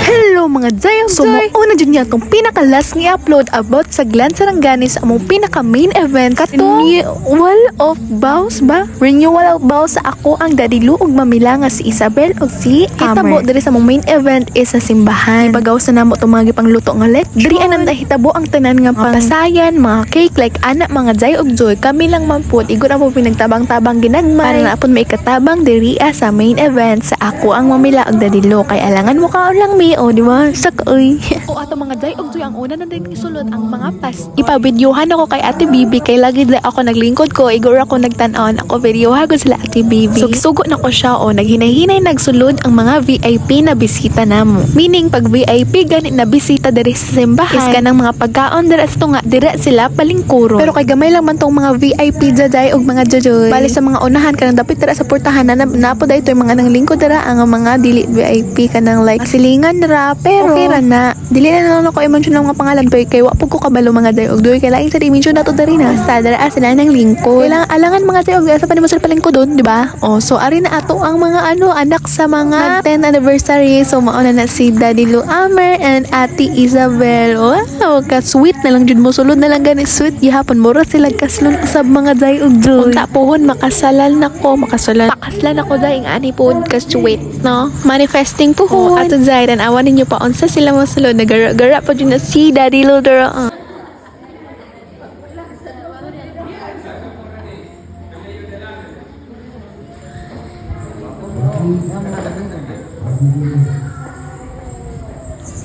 Hello mga Jayong Joy! Una dyan niya itong pinakalas nga upload about sa Glan Sarangani sa among pinaka main event Renewal of Vows ba? Renewal of Vows sa ako ang Daddy Lu ug mamila nga si Isabel ug si Hitabo diri sa among main event is sa simbahan. Ipagaw sa namo itong mga gipangluto nga lechon. Diri anang hitabo ang tanan nga pasayan, mga cake like anak mga Jay ug Joy. Kami lang mamput igon ang pinagtabang-tabang ginagmay para na apon may katabang diri sa main event sa ako ang mamila ug Daddy Lu kay alangan mo kaon lang mi o di ba sakoy. O ato mga Jay ug Joy ang una na din isulod ang mga pas. Ipa-videohan ako kay Ate Bibi kay lagi di ako naglingkod ko igor ako nagtan-on ako videohan ko sila Ate Bibi. So sugo na ko siya o naghinay-hinay nagsulod ang mga VIP na bisita namo. Meaning pag VIP gani na bisita diri sa simbahan is kanang mga pagkaon dira sa tunga dira sila palingkuro. Pero kay gamay lang man tong mga VIP Jay ug mga Jojoy. Bali sa mga unahan kanang dapit dira sa portahan na napo dayto yung mga nanglingkod dira ang mga dili VIP kanang like silingan ra pero okay ra na dili na lang ako i-mention ng mga pangalan pero kay wa pud ko kabalo mga Jay ug Joy kay lain sa i-mention nato diri na basta dira sila nang lingkod. Kailangan alangan mga Jay ug sa pa sila palingkod don di ba? Oh so ari na ato ang mga anak sa mga 10th anniversary so mauna na si Daddy Lu Amer and Ate Isabel. Wow ka sweet na lang jud mo sulod na lang gani sweet gihapon mura sila kaslon usab mga Jay ug Joy. Unta pohon makasalan pakaslan ako daing ani pod ka sweet no manifesting pohon ato Jay dan awan ninyo pa unsa sila mo sulod nagara pa jud na si Daddy Lu dara.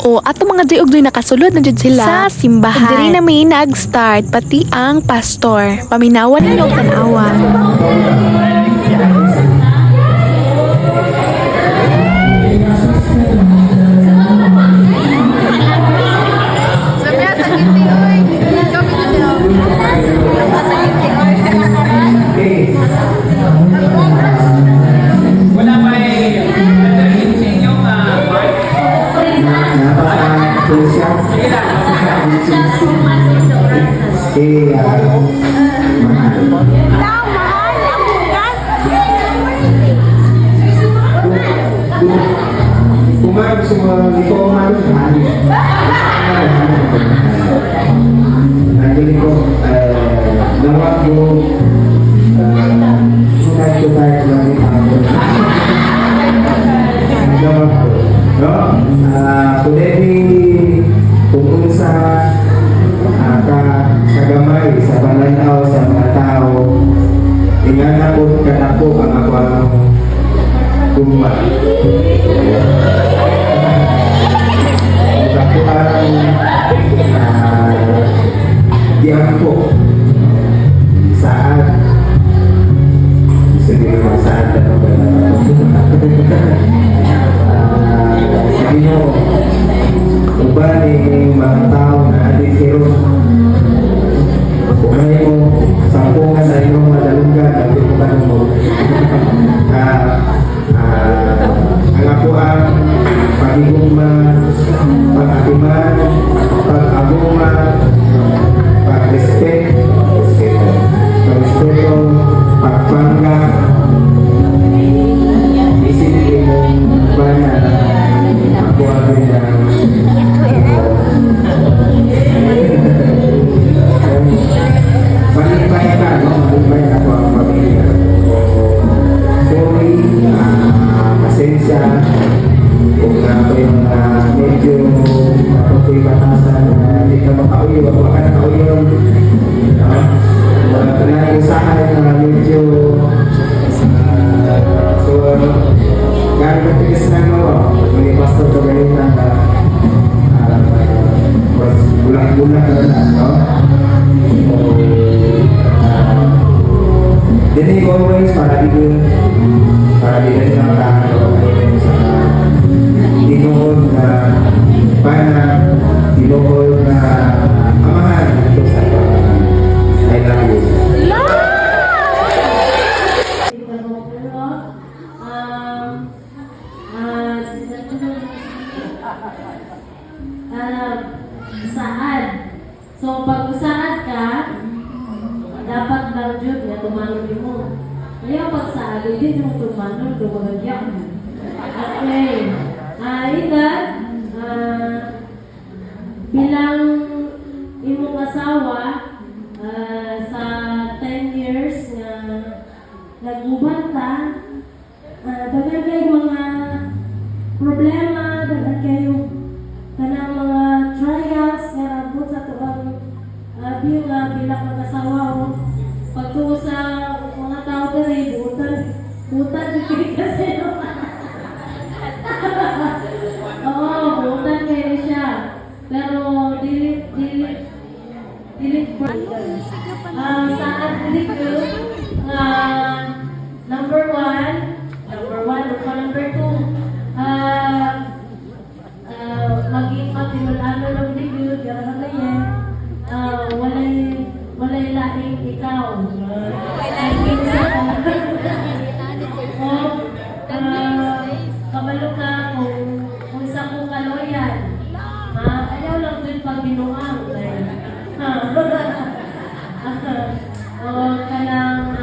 O ato mga Jay ug Joy nakasulod na jud sila sa simbahan. Ug diri na may nag-start pati ang pastor. Paminawan ninyo og tan-awan. Kumain semua di koman nanti ko nawa ko sunay ko tayo ng ipapon nawa ko no kundi kung sa kagamay sa pananaw sa mga tao tingnan ako kanako ang ako ang kumpa ako ang diampo saat sabi nyo uba ni mga tao na adikiro kung mo sampungan sa inyong madalunggan at inuman mo ang ako ang pag-igungman, pag-atiman, pag-aguman, pag-respeto, pag-pangga, isipin mong bayan, ako ang rinang malipay ka, no? Malipay ako ang pamilya. Sorry, pasensya, kung na ako yung medyo ako'y batasan na hindi ka makauyo, ako ka nakauyo. Naiusahan na medyo so, gano'n na tigas na mo, may pastor ka ganit na bulang-bulang ka na, no? Then you always para di na sa Dinoon na pana, Dinoon na amahan ito sa I love you. Saad. So pag usaad ka dapat lang jud nga tumanong mo. Kaya pag sa akin, hindi mo tumanong, dumagagyak mo. Okay. Ikat, bilang imong asawa, sa 10 years na nag-uban ka, dagan kayo mga problema, dagan kayo kanang mga trials nga nabot sa tuwang bilang mag-asawa o pagtuo sa mga tao dere, butan kayo kasi no. Oo, butan kayo siya. Pero dilit pa. Sa article, number one, o number two, maging matinulano ng review, gano'n na yan, walay laing ikaw. Kabalo ka kung sa kong kaloyan. Ayaw lang din pag binuang. Kanang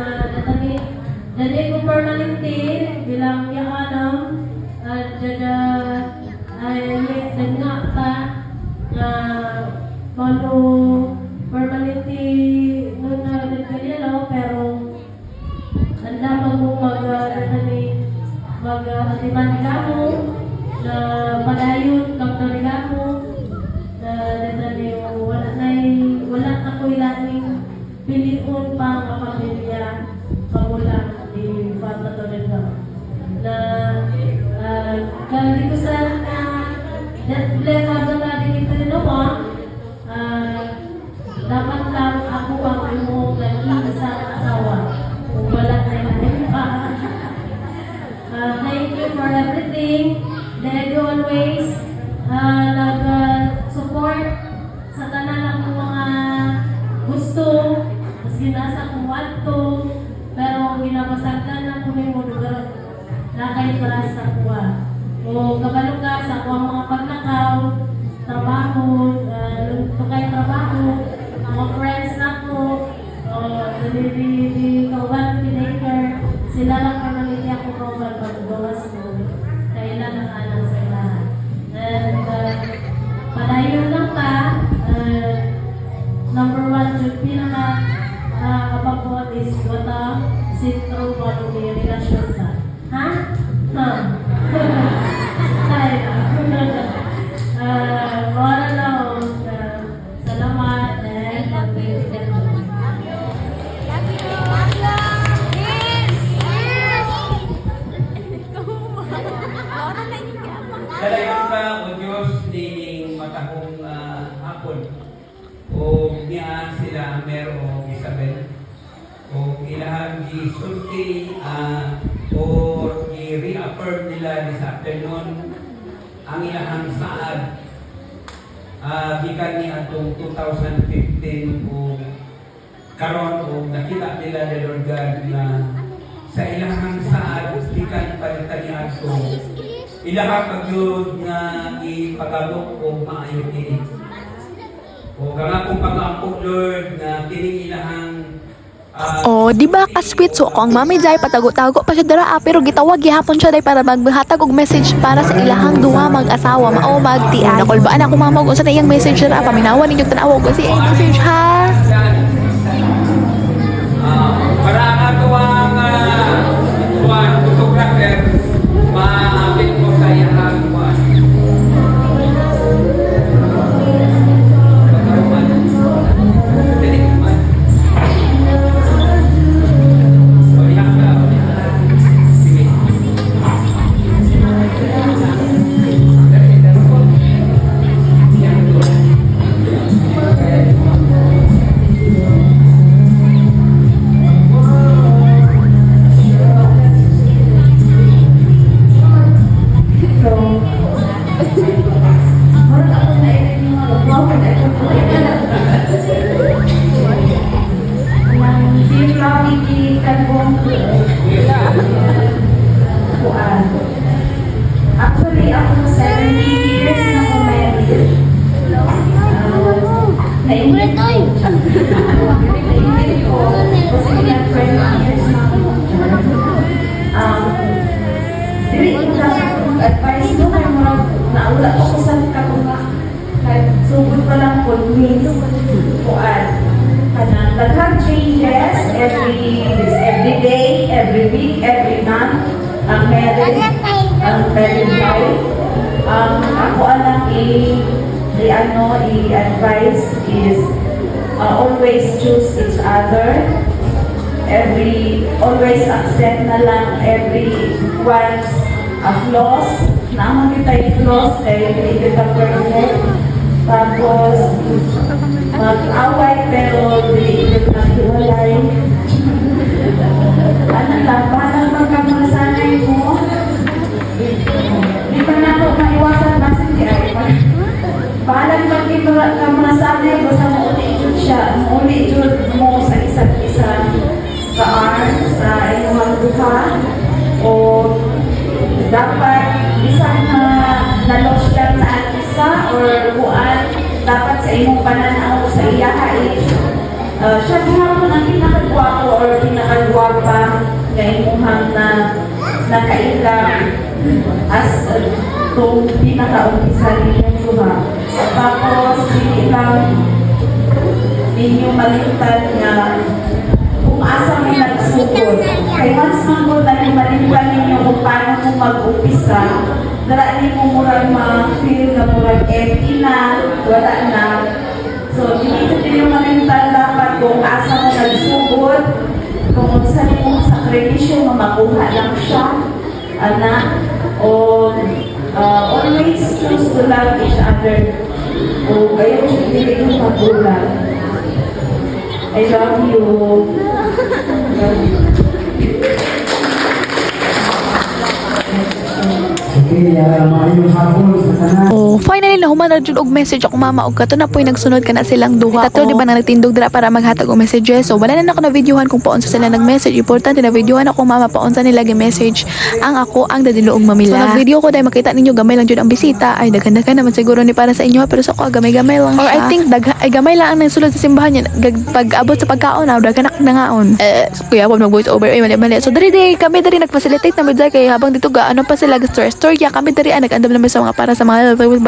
dali ko permanente bilang yaanam at jada ay nga pa na mano permanente nun na nagkalilaw pero handa mo mag-atiman nila mo na padayon kang nila mo na dadali wala na ko ilaning piliun pang kapamilya pamulang di Fata Toledo na kali ko sa Netflix habang natin ito ninawa dapat lang ako ang imong nag-iisang asawa kung wala na ilaning pa. Thank you for everything that you always nag-support sa tanan ng mga gusto, maski nasa kuwanto, pero ginapasagdan na po may lugar na kayo para sa kuwa. O kabalo ka sa kuwang mga paglakaw, trabaho, tukay trabaho, mga friends na po, di kauban, pinaker, sila lang pa nangiti ako kauban pag-gawas mo. Kailan ang anak sa lahat. And padayon lang ka, number one, yung pinaka kapapot is wata sintro mo may relasyon ka. Ha? Ha? Tayo na. Wala na ako. Salamat and mag-benefit mo. Dalayan ka o Diyos dining matahong hapon o niya sila merong Isabel o ilahan gisulti o i-reaffirm nila this afternoon ang ilahang saad gikan ni atong 2015 o karon o nakita nila ni Lord God na sa ilahang saad gikan palitan ni atong ilahang pagyod nga ipagabok o maayo kini. O kanga kung pag-ampok Lord na kining ilahang Oh, di ba ka-sweet? So, ako ang mami Jai, patago-tago pa siya dara, pero gitawag gihapon siya dai para maghatag og message para sa ilahang duha mag-asawa, mao magtian. Nakulbaan ako mama kung sa iyang message dara, paminawan ninyo tanawag ko si ay message ha. para ang atuang photographer maapit mo sa ilahang buwan. Actually, ako 70 years na ako married. Nainit ko. Nainit ko. Kasi ilang 20 years na ako. every day, every week, every month, ang married life. Ako alang i-advise is always choose each other. Always accept na lang everyone's flaws. Naman kita yung flaws, hindi kita perfect. Tapos, mag-away pero hindi kita hiwalay. Ano lang, paano magkamasanay mo? Di ba na ako maiwasan na sige ay paano magkamasanay basta mauli-jud siya, mauli-jud mo sa isa't isa sa inyong duha o dapat isang na-loss lang na ang isa or kuan dapat sa imong pananaw sa iyaha is siya gihapon ang pinakagwapo or pinakagwapa na imuhang na nakailang as itong pinaka-umpisa ninyong duha. Tapos hindi lang ninyo malimtan nga kung asa may nagsugod. Kay once manggod na malimtan ninyo kung paano kung mag-upisa, daraan mo murag ma-feel na murag empty na, wala na. So, dito din yung malimtan dapat kung asa mo nagsugod, kung saan mo sa creation mo makuha lang siya, anak, o always choose to love each other. O kayo hindi yung magulang. I love you. Okay, maayong hapon sa tanan. Oh, finally nahuman na jud og message ako mama og kato na po'y nagsunod ka na silang duha. Tatlo di ba na nagtindog dira para maghatag og messages. So wala na ako na videohan kung paunsa sila nag-message. Importante na videohan ako mama paunsa nila gi-message ang ako ang dadiloong mamila. So nag-video ko dahil makita ninyo gamay lang jud ang bisita. Ay daghan-daghan naman siguro ni para sa inyo pero sa ako gamay-gamay lang siya. Or I think gamay lang ang nagsulod sa simbahan niya. Pag abot sa pagkaon na daghan na ngaon. Kuya po mag-voice over ay mali. So dari kami dari nag-facilitate na medyo kay habang dito ga ano pa sila story kami dari nag-andam naman sa mga para sa mga pagkaon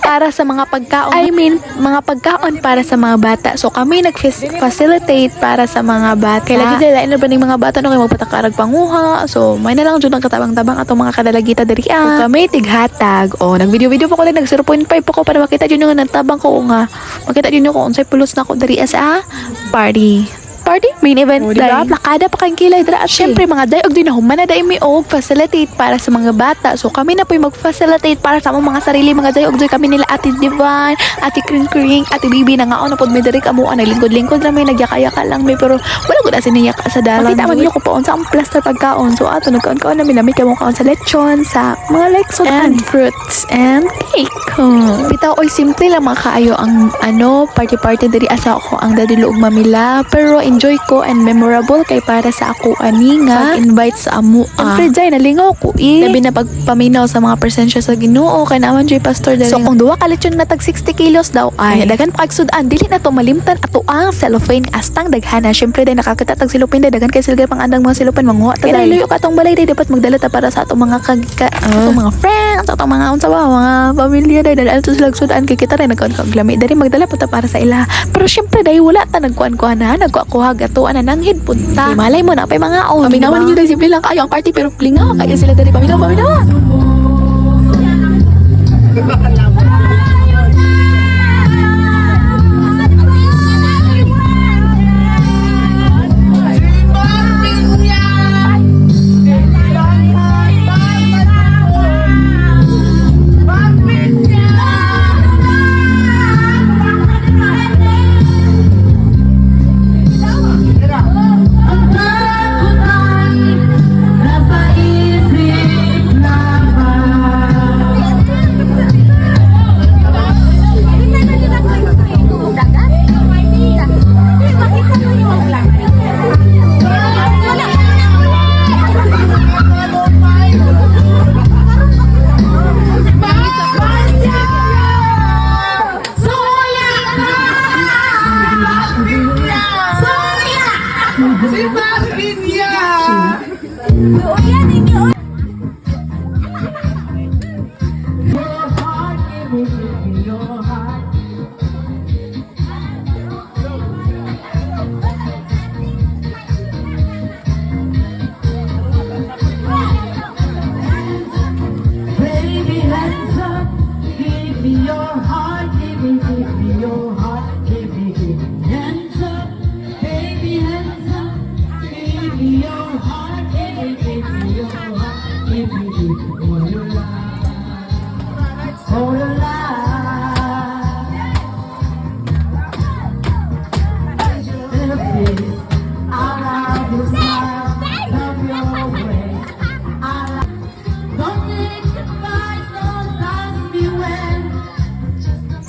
para sa mga pagkaon. I mean mga pagkaon para sa mga bata. So kami nag-facilitate para sa mga bata. Kaya lagi dila ina ba ning mga bata no kay magpatakarag panguha. So may na lang jud ang katabang-tabang atong mga kadalagita diri. So, kami tighatag. Nag-video pa ko lang nag 0.5 pa ko para makita jud yung nagtabang ko nga. Makita jud ko unsay pulos na ko diri sa party main event diba? Plakada pa kang kilay dira at syempre mga day og din human na day mi og facilitate para sa mga bata. So kami na po'y mag-facilitate para sa among mga sarili mga day og joy kami nila Ate Divan, Ate Kring, Ate Bibi na ngaon pod mi diri kamo naglingkod-lingkod ra may nagyakayaka lang may pero wala gud asin niya sa dalan. Makita man niyo ko paon sa ang plaster pagkaon. So ato nagkaon na mi kamo kaon sa lechon sa mga like so and fruits and cake. Bitaw oy simple lang makaayo ang party diri asa ako ang dadiloog mamila pero enjoy ko and memorable kay para sa ako ani nga invite sa amo. Siyempre jay nalingaw ko labi na pagpaminaw sa mga presensya sa Ginoo kay naman jay pastor dali. So kung duwa ka lechon na tag 60 kilos daw ay daghan pa kagsudan dili na to malimtan ato ang cellophane astang daghana. Siyempre day nakakita tag cellophane daghan kay silga pang andang mga cellophane manguha ta dai. Luyo ka tong balay day dapat magdala ta para sa ato mga mga friends, ato mga unsa ba mga pamilya day dala to sila sudan kay kita ray nagkaglami dari magdala pa ta para sa ila. Pero siyempre day wala ta nagkuan-kuan na nagkuha gato ana nang hid punta. Malay mo na pay mga paminawan ninyo day simple lang kayo ang party pero lingaw kayo sila dari paminaw.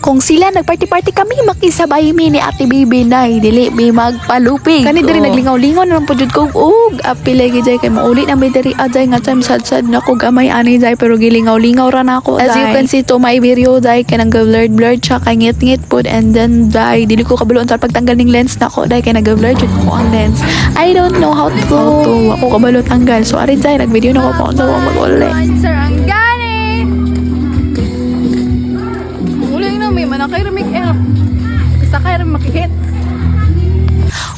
kung sila nagparty-party kami makisabay mi ni Ate Bibi nay dili mi magpalupig. Kani diri naglingaw-lingaw na lang po jud ko ug apil lagi jay kay mauli na mi diri ajay nga time sad-sad na ko gamay ani jay pero gilingaw-lingaw ra na ako. As you can see to my video jay kay nang blurred siya kay ngit-ngit pod and then jay dili ko kabulon sa pagtanggal ning lens nako jay kay nag-blur jud ko ang lens. I don't know how to ako kabalo tanggal. So ari jay nag-video na ko pa sa mag-uli. Sir, ang gani! Uling na may manakay rin make-up. Sakay rin makihit.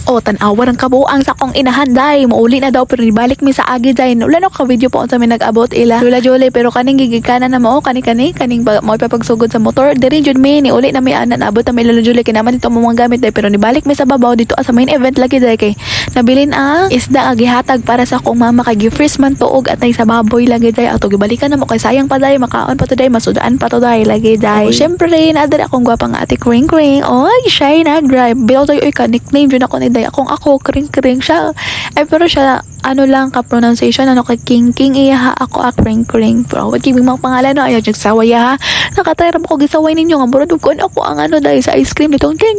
O tanawa ang kabuang sa kong inahanday mauli na daw pero nibalik mi sa agi jay wala no ka video po sa mi nag-abot ila Lola Jolie pero kaning gigikanan na mo kaning mo papagsugod sa motor diri jud mi ni uli na mi anan abot na mi Lola Jolie kinaman dito mo mga gamit day pero nibalik mi sa babaw dito sa main event lagi jay kay nabilin ang isda agihatag para sa akong mama kay gi-freeze man tuog atay sa baboy lagi jay ato gibalikan na mo kay sayang pa day makaon pa to day masudaan pa to day lagi jay syempre nadari akong gwapang ate Kring Kring oy shy na drive bill toy oy ka nickname jud ako ni day ako Kring Kring siya ay pero siya ano lang ka pronunciation ano kay King iya ako Kring Kring pero wag kibing mga pangalan no ayaw jud saway ha nakatry ra mo ko gisaway ninyo nga murad ko ako ang ano dahil sa ice cream nitong king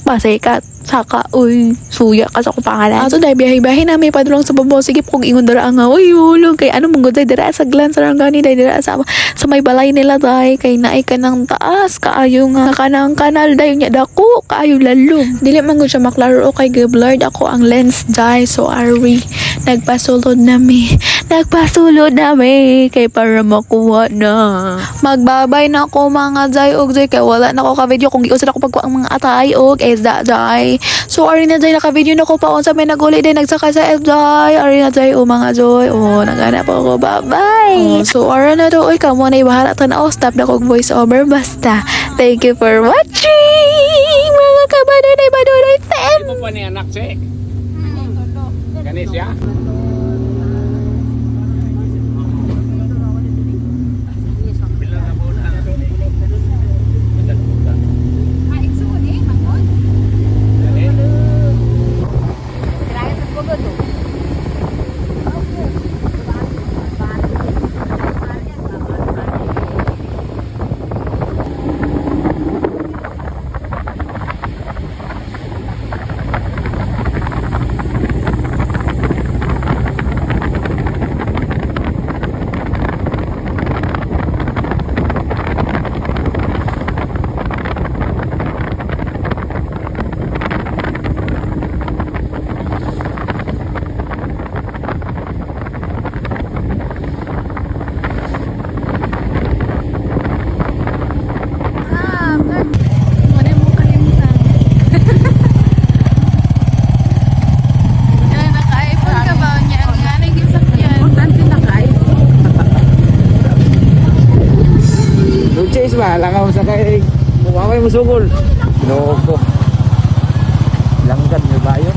pasikat saka uy suya ka sa ko pangalan ato dahil biyahe na may padulong sa babaw sige po kung ingon dara nga uy hulog kay ano mong goday dira sa Glan Sarangani dahil dira sa may balay nila dahil kay naay ka ng taas kaayo nga kanang kanal dahil niya dako kaayo lalom dili man gud siya maklaro kay blurred ako ang lens dahil so are we nagpasulod nami kay para makuha na magbabay na ako mga jay og jay kay wala na ako ka video kung giusad ako pagkuha ang mga atay og isda jay so ari na jay naka video na ko pa unsa may naguli din nagsaka sa jay ari na jay o mga joy nagana pa ako bye bye so ari na do oy kamo na ibahala tan-aw stop na kog voice over basta thank you for watching mga kabadoy baduloy fam Mo pa ni anak si. Ganis ya. Wala mo kalimutan. Yan, naka-iPhone ka ba? Yan, nga nag-isakyan. Importante naka-iPhone. Luchis ba? Langaw sa kay. Kumamay mo sugol. Loko. Langgad mo ba yun?